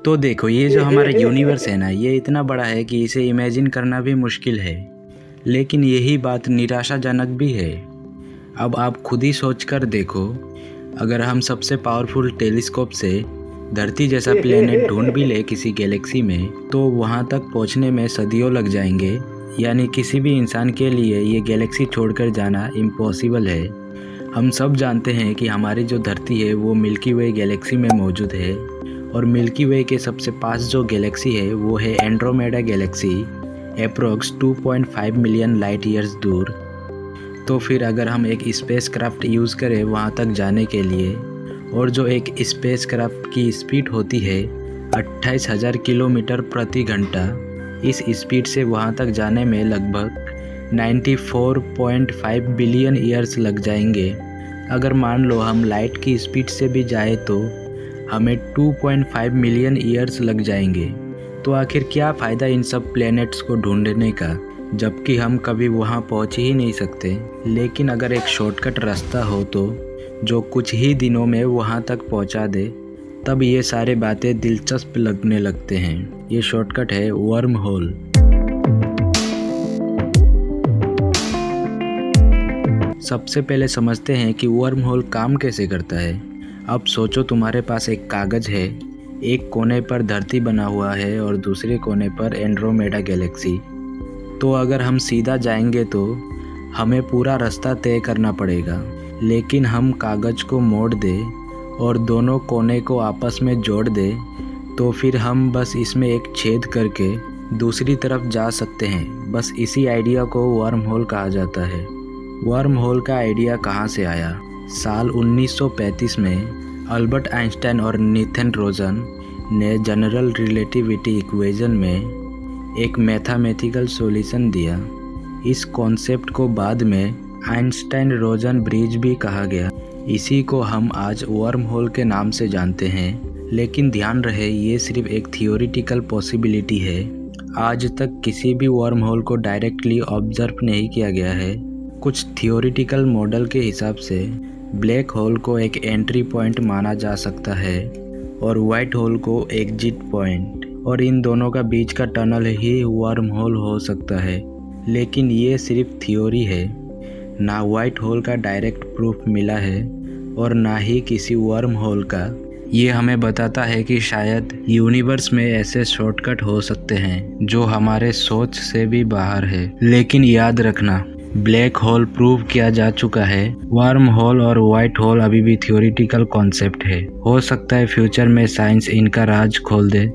तो देखो, ये जो हमारा यूनिवर्स है ना, ये इतना बड़ा है कि इसे इमेजिन करना भी मुश्किल है। लेकिन यही बात निराशाजनक भी है। अब आप खुद ही सोच कर देखो, अगर हम सबसे पावरफुल टेलीस्कोप से धरती जैसा प्लेनेट ढूंढ भी ले किसी गैलेक्सी में, तो वहाँ तक पहुँचने में सदियों लग जाएंगे। यानी किसी भी इंसान के लिए ये गैलेक्सी छोड़कर जाना इम्पॉसिबल है। हम सब जानते हैं कि हमारी जो धरती है वो मिल्की वे गैलेक्सी में मौजूद है, और मिल्की वे के सबसे पास जो गैलेक्सी है वो है Andromeda Galaxy, approx 2.5 million light years दूर। तो फिर अगर हम एक स्पेस क्राफ्ट यूज़ करें वहाँ तक जाने के लिए, और जो एक स्पेस क्राफ्ट की स्पीड होती है 28,000 किलोमीटर प्रति घंटा, इस स्पीड से वहाँ तक जाने में लगभग 94.5 बिलियन ईयर्स लग जाएंगे। अगर मान लो हम लाइट की स्पीड से भी जाए तो हमें 2.5 मिलियन ईयर्स लग जाएंगे। तो आखिर क्या फ़ायदा इन सब प्लैनेट्स को ढूंढने का, जबकि हम कभी वहाँ पहुँच ही नहीं सकते। लेकिन अगर एक शॉर्टकट रास्ता हो तो जो कुछ ही दिनों में वहाँ तक पहुँचा दे, तब ये सारे बातें दिलचस्प लगने लगते हैं। ये शॉर्टकट है वर्म होल। सबसे पहले समझते हैं कि वर्म होल काम कैसे करता है। अब सोचो, तुम्हारे पास एक कागज़ है, एक कोने पर धरती बना हुआ है और दूसरे कोने पर एंड्रोमेडा गैलेक्सी। तो अगर हम सीधा जाएंगे तो हमें पूरा रास्ता तय करना पड़ेगा। लेकिन हम कागज़ को मोड़ दें और दोनों कोने को आपस में जोड़ दें, तो फिर हम बस इसमें एक छेद करके दूसरी तरफ जा सकते हैं। बस इसी आइडिया को वर्म होल कहा जाता है। वर्म होल का आइडिया कहाँ से आया? साल 1935 में अल्बर्ट आइंस्टाइन और नीथन रोजन ने जनरल रिलेटिविटी इक्वेशन में एक मैथमेटिकल सॉल्यूशन दिया। इस कॉन्सेप्ट को बाद में आइंस्टाइन रोजन ब्रिज भी कहा गया। इसी को हम आज वर्म होल के नाम से जानते हैं। लेकिन ध्यान रहे, ये सिर्फ एक थियोरिटिकल पॉसिबिलिटी है। आज तक किसी भी वर्म होल को डायरेक्टली ऑब्जर्व नहीं किया गया है। कुछ थियोरिटिकल मॉडल के हिसाब से ब्लैक होल को एक एंट्री पॉइंट माना जा सकता है और वाइट होल को एग्जिट पॉइंट, और इन दोनों का बीच का टनल ही वर्म होल हो सकता है। लेकिन ये सिर्फ थ्योरी है। ना वाइट होल का डायरेक्ट प्रूफ मिला है और ना ही किसी वर्म होल का। ये हमें बताता है कि शायद यूनिवर्स में ऐसे शॉर्टकट हो सकते हैं जो हमारे सोच से भी बाहर है। लेकिन याद रखना, ब्लैक होल प्रूव किया जा चुका है। वर्म होल और वाइट होल अभी भी थ्योरिटिकल कॉन्सेप्ट है। हो सकता है फ्यूचर में साइंस इनका राज खोल दे।